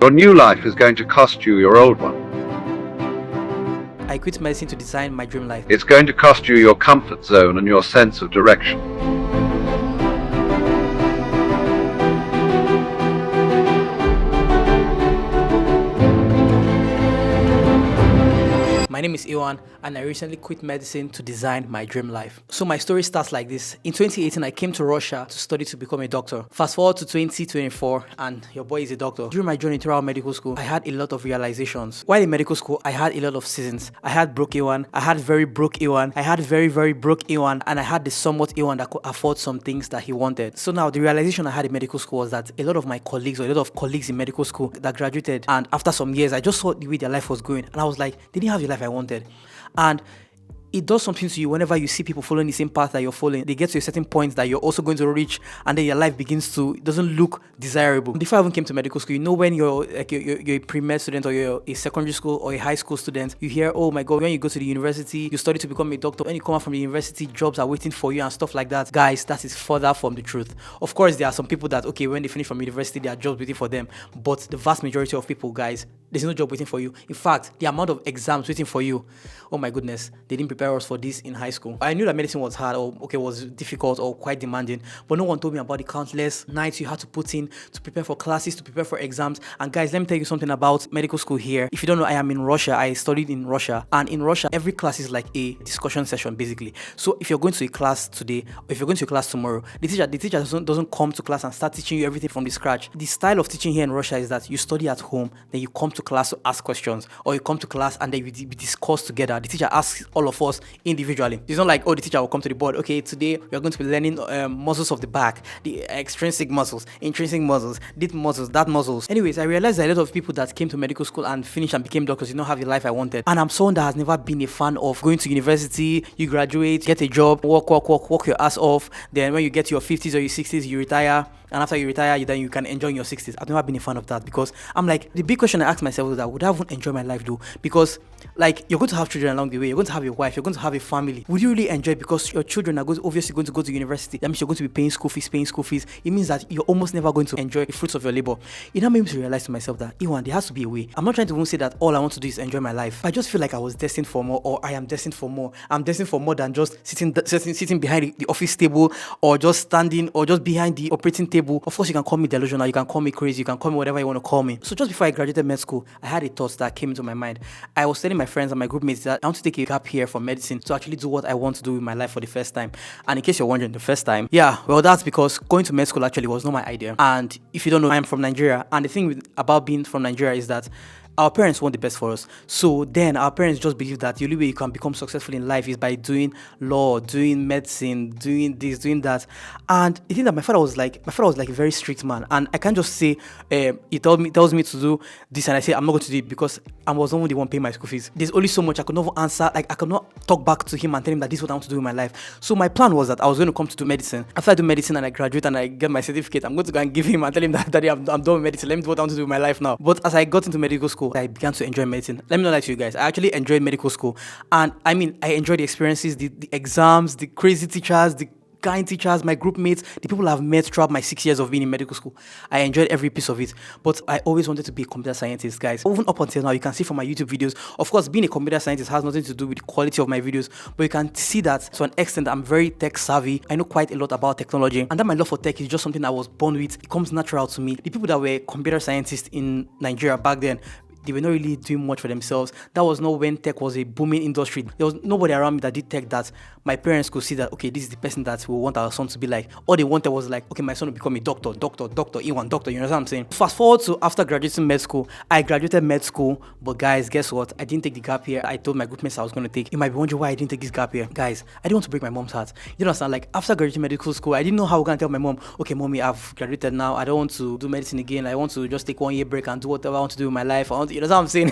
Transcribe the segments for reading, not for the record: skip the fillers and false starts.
Your new life is going to cost you your old one. I quit medicine to design my dream life. It's going to cost you your comfort zone and your sense of direction. My name is Iwan, and I recently quit medicine to design my dream life. So my story starts like this. In 2018, I came to Russia to study to become a doctor. Fast forward to 2024, and your boy is a doctor. During my journey throughout medical school, I had a lot of realizations. While in medical school, I had a lot of seasons. I had broke Iwan, I had very broke Iwan, I had very, very broke Iwan, and I had the somewhat Iwan that could afford some things that he wanted. So now the realization I had in medical school was that a lot of my colleagues, or a lot of colleagues in medical school that graduated, and after some years, I just saw the way their life was going, and I was like, they didn't have the life I wanted. And it does something to you whenever you see people following the same path that you're following. They get to a certain point that you're also going to reach, and then your life begins to, it doesn't look desirable. Before I even came to medical school, you know, when you're like you're a pre-med student, or you're a secondary school or a high school student, you hear, oh my god, when you go to the university, you study to become a doctor. When you come out from the university, jobs are waiting for you and stuff like that. Guys, that is further from the truth. Of course, there are some people that, okay, when they finish from university, there are jobs waiting for them. But the vast majority of people, guys, there's no job waiting for you. In fact, the amount of exams waiting for you, oh my goodness, they didn't prepare us for this in high school. I knew that medicine was hard, or was difficult, or quite demanding, but no one told me about the countless nights you had to put in to prepare for classes, to prepare for exams. And guys, let me tell you something about medical school here. If you don't know, I am in Russia. I studied in Russia, and in Russia, every class is like a discussion session, basically. So if you're going to a class today, or if you're going to a class tomorrow, the teacher doesn't come to class and start teaching you everything from the scratch. The style of teaching here in Russia is that you study at home, then you come to class to ask questions, or you come to class and then we discuss together. The teacher asks all of us individually. It's not like, oh, the teacher will come to the board, okay, today we are going to be learning muscles of the back, the extrinsic muscles, intrinsic muscles, this muscles, that muscles. Anyways, I realized that a lot of people that came to medical school and finished and became doctors did not have the life I wanted. And I'm someone that has never been a fan of going to university. You graduate, get a job, work your ass off. Then when you get to your 50s or your 60s, you retire. And after you retire, then you can enjoy your 60s. I've never been a fan of that, because I'm like, the big question I asked myself was that, would I even enjoy my life though? Because like, you're going to have children along the way, you're going to have a wife, you're going to have a family. Would you really enjoy it? Because your children are obviously going to go to university. That means you're going to be paying school fees. It means that you're almost never going to enjoy the fruits of your labor. It now made me to realize to myself that, Iwan, there has to be a way. I'm not trying to even say that all I want to do is enjoy my life. I just feel like I was destined for more, or I am destined for more. I'm destined for more than just sitting behind the office table, or just standing, or just behind the operating table. Of course, you can call me delusional, you can call me crazy, you can call me whatever you want to call me. So just before I graduated med school, I had a thought that came into my mind. I was telling my friends and my group mates that I want to take a gap here from medicine to actually do what I want to do with my life for the first time. And in case you're wondering, the first time, that's because going to med school actually was not my idea. And if you don't know, I am from Nigeria, and the thing about being from Nigeria is that our parents want the best for us. So then our parents just believe that the only way you can become successful in life is by doing law, doing medicine, doing this, doing that. And I think that my father was like a very strict man. And I can't just say, he tells me to do this, and I say I'm not going to do it because I was not the one paying my school fees. There's only so much I could not answer. Like, I could not talk back to him and tell him that this is what I want to do in my life. So my plan was that I was going to come to do medicine. After I do medicine and I graduate and I get my certificate, I'm going to go and give him and tell him that, Daddy, I'm done with medicine. Let me do what I want to do with my life now. But as I got into medical school, I began to enjoy medicine. Let me not lie to you guys, I actually enjoyed medical school. And I mean, I enjoyed the experiences, the exams, the crazy teachers, the kind teachers, my group mates, the people I've met throughout my 6 years of being in medical school. I enjoyed every piece of it. But I always wanted to be a computer scientist, guys. Even up until now, you can see from my YouTube videos, of course, being a computer scientist has nothing to do with the quality of my videos, but you can see that to an extent I'm very tech savvy. I know quite a lot about technology, and that my love for tech is just something I was born with. It comes natural to me. The people that were computer scientists in Nigeria back then, they were not really doing much for themselves. That was not when tech was a booming industry. There was nobody around me that did tech that my parents could see that, okay, this is the person that we want our son to be like. All they wanted was like, okay, my son will become a doctor, Iwan, doctor, you know what I'm saying? Fast forward to after graduating med school, I graduated med school, but guys, guess what? I didn't take the gap year I told my group mates I was going to take. You might be wondering why I didn't take this gap year. Guys, I didn't want to break my mom's heart. You understand? Like, after graduating medical school, I didn't know how I was going to tell my mom, okay, mommy, I've graduated now. I don't want to do medicine again. I want to just take 1 year break and do whatever I want to do with my life. You know what I'm saying?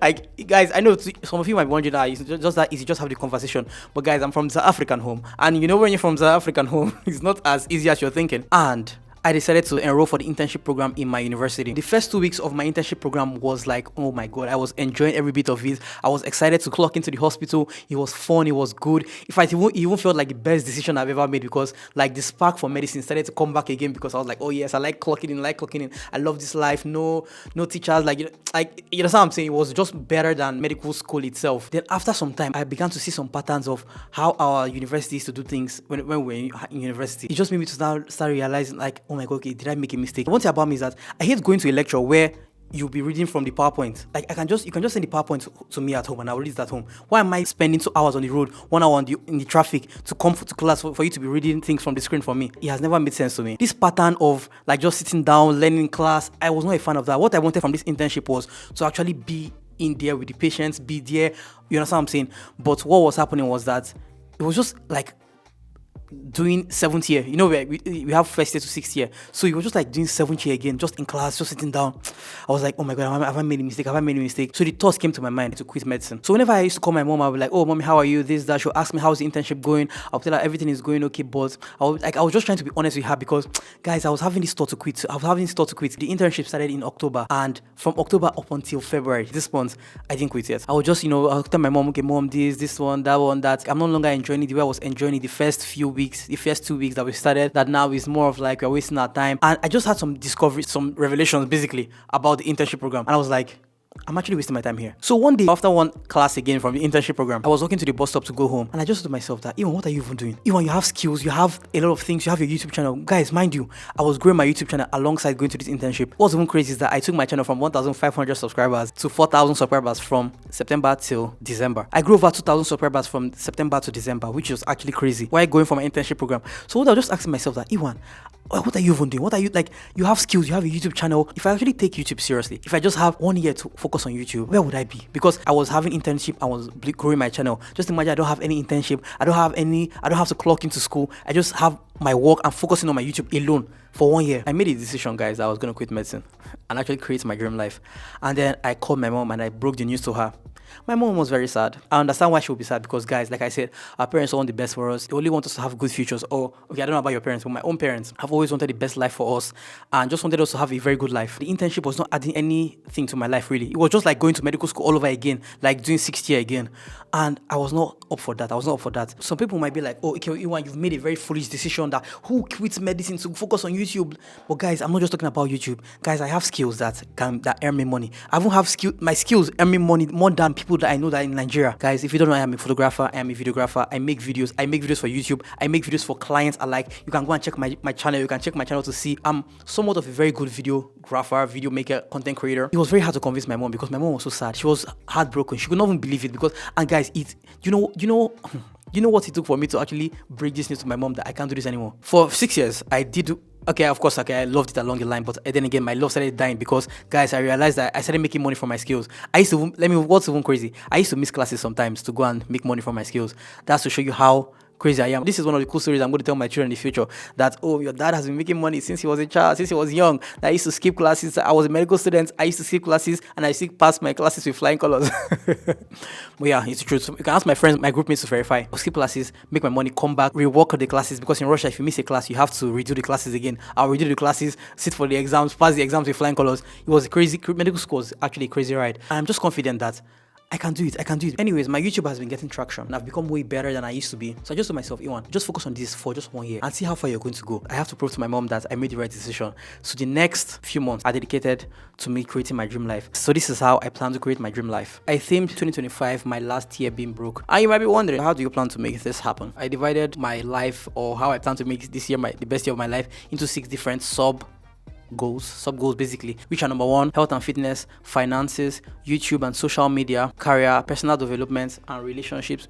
Like, guys, I know some of you might be wondering, it's just that easy, just have the conversation. But guys, I'm from South African home, and you know, when you're from South African home, it's not as easy as you're thinking. And I decided to enroll for the internship program in my university. The first 2 weeks of my internship program was like, oh my god, I was enjoying every bit of it. I was excited to clock into the hospital. It was fun, it was good. In fact, it even felt like the best decision I've ever made, because like the spark for medicine started to come back again, because I was like, oh yes, I like clocking in. I love this life. No teachers, like you know what I'm saying? It was just better than medical school itself. Then after some time, I began to see some patterns of how our university used to do things when we were in university. It just made me to start realizing like, oh my god, okay, did I make a mistake? One thing about me is that I hate going to a lecture where you'll be reading from the PowerPoint. Like you can just send the PowerPoint to me at home and I'll read it at home. Why am I spending 2 hours on the road, 1 hour in the traffic to come to class for you to be reading things from the screen for me? It has never made sense to me. This pattern of like just sitting down, learning in class, I was not a fan of that. What I wanted from this internship was to actually be in there with the patients, be there, you know what I'm saying? But what was happening was that it was just like doing 7th year, you know, we have first year to 6th year, so it was just like doing 7th year again, just in class, just sitting down. I was like, oh my god, have I made a mistake? So the thoughts came to my mind to quit medicine. So whenever I used to call my mom, I would be like, oh mommy, how are you, this, that. She'll ask me how's the internship going. I'll tell her everything is going okay, but I was just trying to be honest with her, because guys, I was having this thought to quit. The internship started in October, and from October up until February this month, I didn't quit yet. I would just, I'll tell my mom, okay mom, this one, that one, that. I'm no longer enjoying it the way I was enjoying it the first 2 weeks that we started. That now is more of like we're wasting our time. And I just had some discoveries, some revelations basically about the internship program, and I was like, I'm actually wasting my time here. So one day, after one class again from the internship program, I was walking to the bus stop to go home, and I just thought to myself that, Iwan, what are you even doing? Iwan, you have skills, you have a lot of things, you have your YouTube channel. Guys, mind you, I was growing my YouTube channel alongside going to this internship. What's even crazy is that I took my channel from 1,500 subscribers to 4,000 subscribers from September till December. I grew over 2,000 subscribers from September to December, which was actually crazy. Why going for my internship program? So what I was just asking myself that, Iwan, what are you even doing? What are you, like, you have skills, you have a YouTube channel. If I actually take YouTube seriously, if I just have 1 year to focus on YouTube, where would I be? Because I was having internship, I was growing my channel. Just imagine I don't have any internship, I don't have to clock into school. I just have my work and focusing on my YouTube alone for 1 year. I made a decision, guys, that I was going to quit medicine and actually create my dream life. And then I called my mom and I broke the news to her. My mom was very sad. I understand why she would be sad, because guys, like I said, our parents want the best for us. They only want us to have good futures. Or okay, I don't know about your parents, but my own parents have always wanted the best life for us and just wanted us to have a very good life. The internship was not adding anything to my life, really. It was just like going to medical school all over again, like doing 6th year again. And I was not up for that. Some people might be like, oh, okay, Iwan, you've made a very foolish decision, that who quits medicine to focus on YouTube? But guys, I'm not just talking about YouTube. Guys, I have skills that earn me money. I even have my skills earn me money more than people that I know that in Nigeria. Guys, if you don't know, I am a photographer, I am a videographer, I make videos for YouTube, I make videos for clients alike. You can go and check my channel, you can check my channel to see I'm somewhat of a very good videographer, video maker, content creator. It was very hard to convince my mom, because my mom was so sad. She was heartbroken. She could not even believe it, because, and guys, you know what it took for me to actually break this news to my mom that I can't do this anymore. For 6 years, I did. Okay, of course, I loved it along the line, but then again, my love started dying, because, guys, I realized that I started making money from my skills. What's even crazy? I used to miss classes sometimes to go and make money from my skills. That's to show you how crazy I am. This is one of the cool stories I'm going to tell my children in the future, that, oh, your dad has been making money since he was a child, since he was young. I used to skip classes. I was a medical student. I used to skip classes, and I used to pass my classes with flying colors. But yeah, it's the truth. So you can ask my friends, my group mates to verify. I'll skip classes, make my money, come back, rework the classes, because in Russia, if you miss a class, you have to redo the classes again. I'll redo the classes, sit for the exams, pass the exams with flying colors. It was a crazy, medical school was actually a crazy ride. And I'm just confident that I can do it. Anyways, my YouTube has been getting traction, and I've become way better than I used to be. So I just told myself, Iwan, just focus on this for just 1 year and see how far you're going to go. I have to prove to my mom that I made the right decision. So the next few months are dedicated to me creating my dream life. So this is how I plan to create my dream life. I themed 2025 my last year being broke. And you might be wondering, how do you plan to make this happen? I divided my life, or how I plan to make this year the best year of my life, into 6 different sub goals basically, which are: number 1, health and fitness; finances; YouTube and social media; career; personal development; and relationships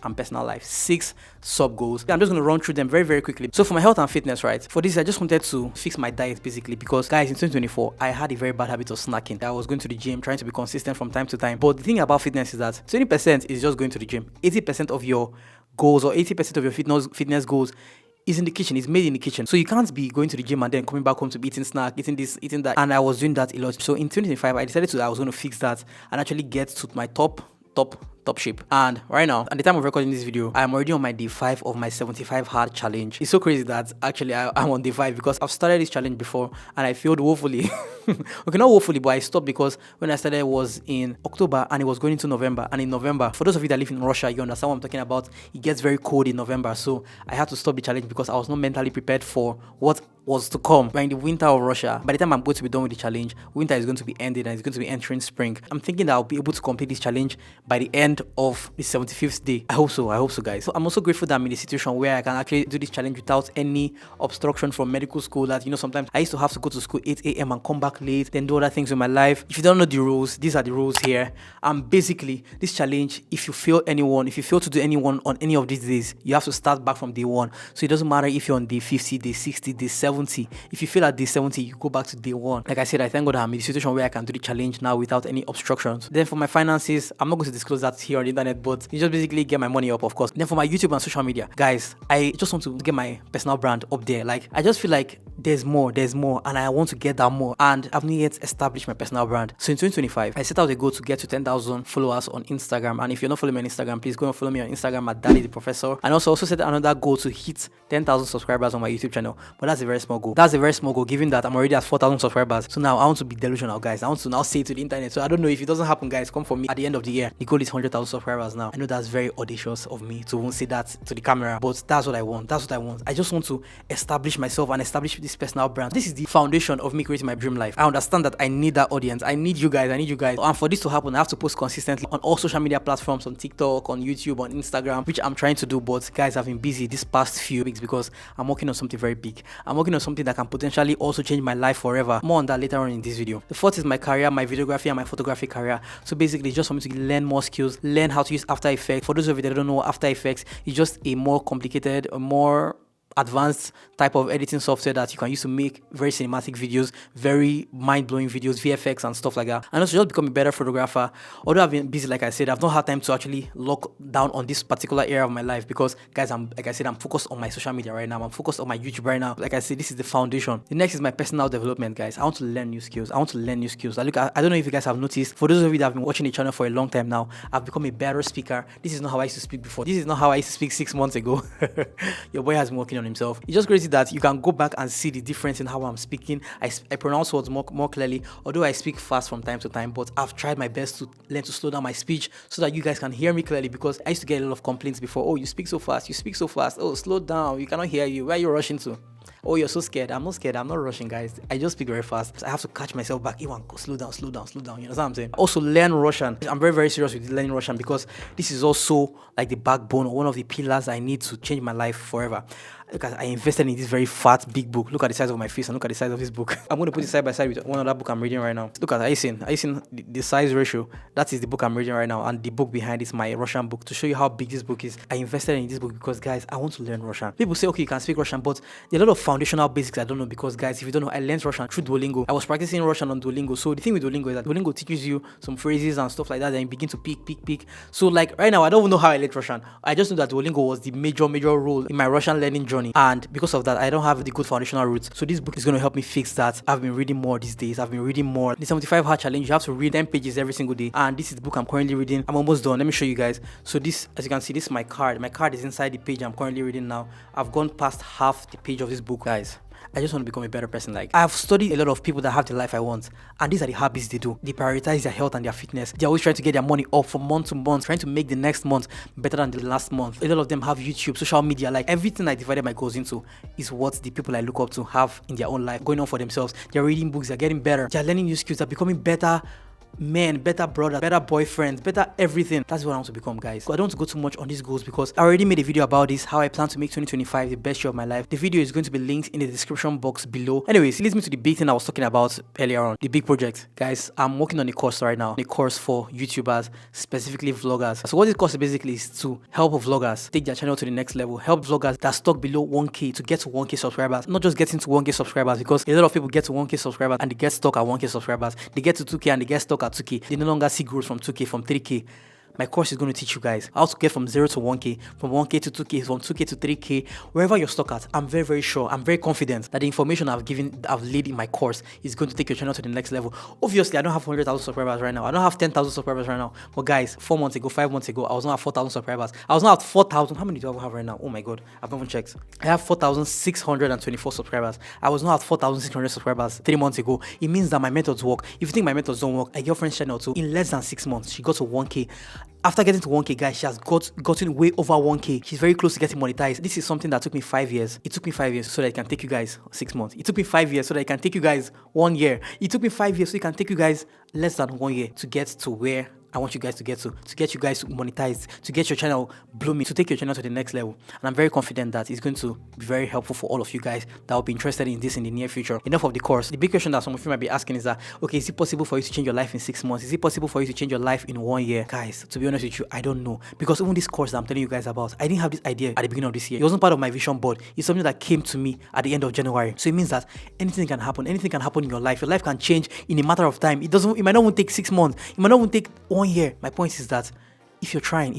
and personal life. 6 sub goals. I'm just going to run through them very, very quickly. So for my health and fitness, right, for this I just wanted to fix my diet basically, because guys, in 2024 I had a very bad habit of snacking. I was going to the gym, trying to be consistent from time to time. But the thing about fitness is that 20% is just going to the gym. 80% of your goals, or 80% of your fitness goals, is in the kitchen. It's made in the kitchen. So you can't be going to the gym and then coming back home to be eating snack, eating this, eating that. And I was doing that a lot. So in 2025, I decided I was going to fix that and actually get to my top top shape. And right now, at the time of recording this video, I'm already on my day 5 of my 75 hard challenge. It's so crazy that actually I'm on day 5 because I've started this challenge before and I failed woefully. Okay, not woefully, but I stopped because when I started it was in October and it was going into November. And in November, for those of you that live in Russia, you understand what I'm talking about. It gets very cold in November, so I had to stop the challenge because I was not mentally prepared for what was to come. We're in the winter of Russia. By the time I'm going to be done with the challenge, winter is going to be ended and it's going to be entering spring. I'm thinking that I'll be able to complete this challenge by the end of the 75th day. I hope so, guys. So I'm also grateful that I'm in a situation where I can actually do this challenge without any obstruction from medical school. That, you know, sometimes I used to have to go to school 8 a.m. and come back late, then do other things with my life. If you don't know the rules, these are the rules here. Basically, this challenge, if you fail to do anyone on any of these days, you have to start back from day 1. So it doesn't matter if you're on day 50, day 60, day 70. If you fail at day 70, you go back to day 1. Like I said, I thank God I'm in a situation where I can do the challenge now without any obstructions. Then for my finances, I'm not going to disclose that here on the internet, but you just basically get my money up, of course. Then for my YouTube and social media, guys, I just want to get my personal brand up there. Like, I just feel like there's more, and I want to get that more, and I've not yet established my personal brand. So in 2025, I set out a goal to get to 10,000 followers on Instagram. And if you're not following me on Instagram, please go and follow me on Instagram at Daddy the Professor. And also set another goal to hit 10,000 subscribers on my YouTube channel. But that's a very small goal. That's a very small goal, given that I'm already at 4,000 subscribers. So now I want to be delusional, guys. I want to now say it to the internet. So I don't know, if it doesn't happen, guys, come for me at the end of the year. The goal is 100,000 subscribers now. I know that's very audacious of me to even say that to the camera, but that's what I want. I just want to establish myself and establish this personal brand. This is the foundation of me creating my dream life. I understand that I need that audience. I need you guys. And for this to happen, I have to post consistently on all social media platforms, on TikTok, on YouTube, on Instagram, which I'm trying to do. But guys, I've been busy this past few weeks because I'm working on something very big. I'm working on something that can potentially also change my life forever. More on that later on in this video. The fourth is my career, my videography and my photography career. So basically, just for me to learn more skills, learn how to use After Effects. For those of you that don't know, After Effects is just a more complicated, a more advanced type of editing software that you can use to make very cinematic videos, very mind-blowing videos, VFX and stuff like that. And also just become a better photographer. Although I've been busy, like I said, I've not had time to actually lock down on this particular area of my life because, guys, I'm focused on my social media right now. I'm focused on my YouTube right now. Like I said, this is the foundation. The next is my personal development, guys. I want to learn new skills. I don't know if you guys have noticed, for those of you that have been watching the channel for a long time now, I've become a better speaker. This is not how I used to speak before. This is not how I used to speak 6 months ago. Your boy has been working on himself. It's just crazy that you can go back and see the difference in how I'm speaking. I pronounce words more clearly, although I speak fast from time to time, but I've tried my best to learn to slow down my speech so that you guys can hear me clearly, because I used to get a lot of complaints before. Oh, you speak so fast, oh, slow down, we cannot hear you, where are you rushing to? Oh, you're so scared. I'm not scared. I'm not rushing, guys. I just speak very fast. I have to catch myself back. Iwan, slow down. You understand what I'm saying? Also, learn Russian. I'm very, very serious with learning Russian because this is also like the backbone or one of the pillars I need to change my life forever. Because I invested in this very fat, big book. Look at the size of my face and look at the size of this book. I'm going to put it side by side with one other book I'm reading right now. Look at it. Are you seeing the size ratio? That is the book I'm reading right now. And the book behind is my Russian book, to show you how big this book is. I invested in this book because, guys, I want to learn Russian. People say, okay, you can speak Russian, but there are a lot of foundational basics I don't know because, guys, if you don't know, I learned Russian through Duolingo. I was practicing Russian on Duolingo. So the thing with Duolingo is that Duolingo teaches you some phrases and stuff like that, and you begin to pick. So like right now, I don't even know how I learned Russian. I just know that Duolingo was the major role in my Russian learning journey. And because of that, I don't have the good foundational roots. So this book is going to help me fix that. I've been reading more these days. The 75 hard challenge, you have to read 10 pages every single day. And this is the book I'm currently reading. I'm almost done. Let me show you guys. So this, as you can see, this is my card. My card is inside the page I'm currently reading now. I've gone past half the page of this book, guys. I just want to become a better person. Like, I've studied a lot of people that have the life I want, and these are the habits they do. They prioritize their health and their fitness. They're always trying to get their money up from month to month, trying to make the next month better than the last month. A lot of them have YouTube, social media. Like, everything I divided my goals into is what the people I look up to have in their own life going on for themselves. They're reading books, they're getting better, they're learning new skills, they're becoming better men, better brothers, better boyfriends, better everything. That's what I want to become, guys. So I don't want to go too much on these goals because I already made a video about this, how I plan to make 2025 the best year of my life. The video is going to be linked in the description box below. Anyways, it leads me to the big thing I was talking about earlier on, the big project. Guys, I'm working on a course right now, a course for YouTubers, specifically vloggers. So what this course basically is to help vloggers take their channel to the next level, help vloggers that are stuck below 1K to get to 1K subscribers. Not just getting to 1K subscribers, because a lot of people get to 1K subscribers and they get stuck at 1K subscribers. They get to 2K and they get stuck at 2K. They no longer see growth from 2K, from 3K. My course is going to teach you guys how to get from 0 to 1K, from 1K to 2K, from 2K to 3K, wherever you're stuck at. I'm very, very sure, I'm very confident that the information I've laid in my course is going to take your channel to the next level. Obviously, I don't have 100,000 subscribers right now. I don't have 10,000 subscribers right now. But guys, 4 months ago, 5 months ago, I was not at 4,000 subscribers. I was not at 4,000. How many do I have right now? Oh my God, I've not even checked. I have 4,624 subscribers. I was not at 4,600 subscribers 3 months ago. It means that my methods work. If you think my methods don't work, a girlfriend's channel too, in less than 6 months, she got to 1K. After getting to 1K, guys, she has gotten way over 1K. She's very close to getting monetized. This is something that took me 5 years. It took me 5 years so that I can take you guys 6 months. It took me 5 years so that I can take you guys 1 year. It took me 5 years so I can take you guys less than 1 year to get to where I want you guys to get you guys monetized, to get your channel blooming, to take your channel to the next level. And I'm very confident that it's going to be very helpful for all of you guys that will be interested in this in the near future. Enough of the course. The big question that some of you might be asking is that, okay, is it possible for you to change your life in 6 months? Is it possible for you to change your life in 1 year? Guys, to be honest with you, I don't know. Because even this course that I'm telling you guys about, I didn't have this idea at the beginning of this year. It wasn't part of my vision board. It's something that came to me at the end of January. So it means that anything can happen. Anything can happen in your life. Your life can change in a matter of time. It might not even take 6 months. It might not even take 1 year. My point is that if you're trying,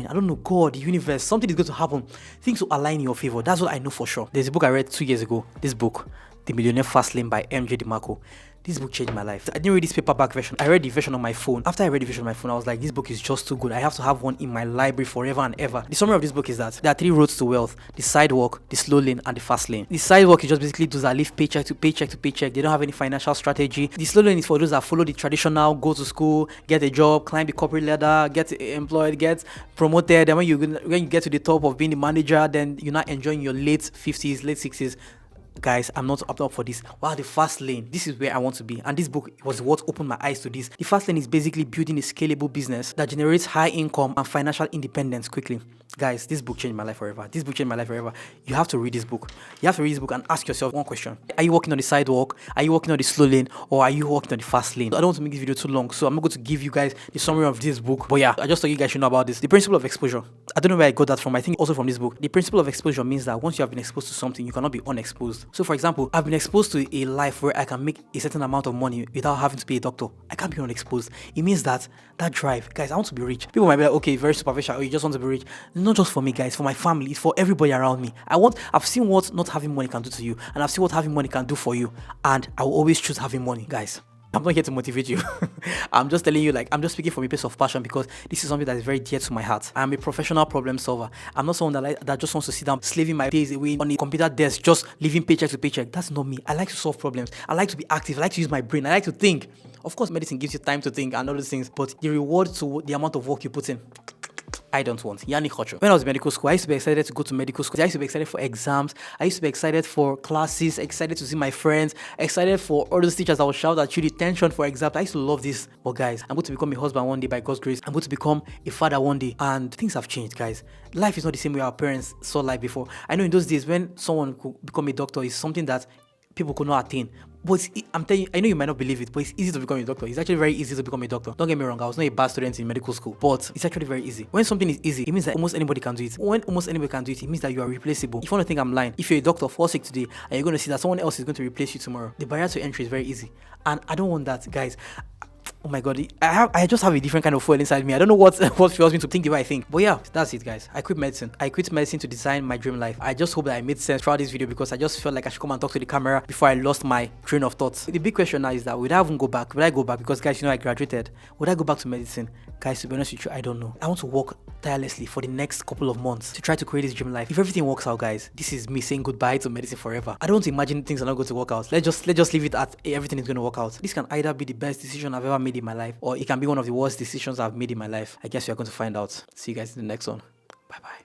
I don't know, God, the universe, something is going to happen. Things will align in your favor. That's what I know for sure. There's a book I read 2 years ago. This book, The Millionaire Fast Lane by MJ DeMarco. This book changed my life. I didn't read this paperback version. I read the version on my phone. After I read the version on my phone, I was like, this book is just too good. I have to have one in my library forever and ever. The summary of this book is that there are 3 roads to wealth: the sidewalk, the slow lane, and the fast lane. The sidewalk is just basically those that live paycheck to paycheck to paycheck. They don't have any financial strategy. The slow lane is for those that follow the traditional, go to school, get a job, climb the corporate ladder, get employed, get promoted. Then when you get to the top of being the manager, then you're not enjoying your late 50s, late 60s. Guys, I'm not up for this. Wow, the fast lane, this is where I want to be. And this book was what opened my eyes to this. The fast lane is basically building a scalable business that generates high income and financial independence quickly. Guys, this book changed my life forever. This book changed my life forever. You have to read this book. You have to read this book and ask yourself one question. Are you walking on the sidewalk? Are you walking on the slow lane? Or are you walking on the fast lane? I don't want to make this video too long, so I'm not going to give you guys the summary of this book. But yeah, I just thought you guys should know about this. The principle of exposure. I don't know where I got that from. I think also from this book. The principle of exposure means that once you have been exposed to something, you cannot be unexposed. So for example, I've been exposed to a life where I can make a certain amount of money without having to be a doctor. I can't be unexposed. It means that drive, guys, I want to be rich. People might be like, okay, very superficial, you just want to be rich. Not just for me, guys, for my family, it's for everybody around me. I've seen what not having money can do to you, and I've seen what having money can do for you, and I will always choose having money, guys. I'm not here to motivate you. I'm just telling you, like, I'm just speaking from a place of passion because this is something that is very dear to my heart. I'm a professional problem solver. I'm not someone that just wants to sit down, slaving my days away on a computer desk, just living paycheck to paycheck. That's not me. I like to solve problems. I like to be active. I like to use my brain. I like to think. Of course, medicine gives you time to think and all those things, but the reward to the amount of work you put in, I don't want. Yannick Hocho. When I was in medical school, I used to be excited to go to medical school. I used to be excited for exams. I used to be excited for classes, excited to see my friends, excited for all those teachers that would shout at you, the tension for exams. I used to love this. But guys, I'm going to become a husband one day by God's grace. I'm going to become a father one day. And things have changed, guys. Life is not the same way our parents saw life before. I know in those days when someone could become a doctor is something that people could not attain. But I'm telling you, I know you might not believe it, but it's easy to become a doctor. It's actually very easy to become a doctor. Don't get me wrong, I was not a bad student in medical school, but it's actually very easy. When something is easy, it means that almost anybody can do it. When almost anybody can do it, it means that you are replaceable. If you want to think I'm lying, if you're a doctor, fall sick today, and you're going to see that someone else is going to replace you tomorrow, the barrier to entry is very easy. And I don't want that, guys. Oh my God, I just have a different kind of fuel inside me. I don't know what fuels me to think the way I think. But yeah, that's it, guys. I quit medicine. I quit medicine to design my dream life. I just hope that I made sense throughout this video because I just felt like I should come and talk to the camera before I lost my train of thoughts. The big question now is that would I even go back? Would I go back? Because guys, you know I graduated. Would I go back to medicine? Guys, to be honest with you, I don't know. I want to work tirelessly for the next couple of months to try to create this dream life. If everything works out, guys, this is me saying goodbye to medicine forever. I don't want to imagine things are not going to work out. Let's just leave it at everything is going to work out. This can either be the best decision I've ever made in my life, or it can be one of the worst decisions I've made in my life. I guess we are going to find out. See you guys in the next one. Bye bye.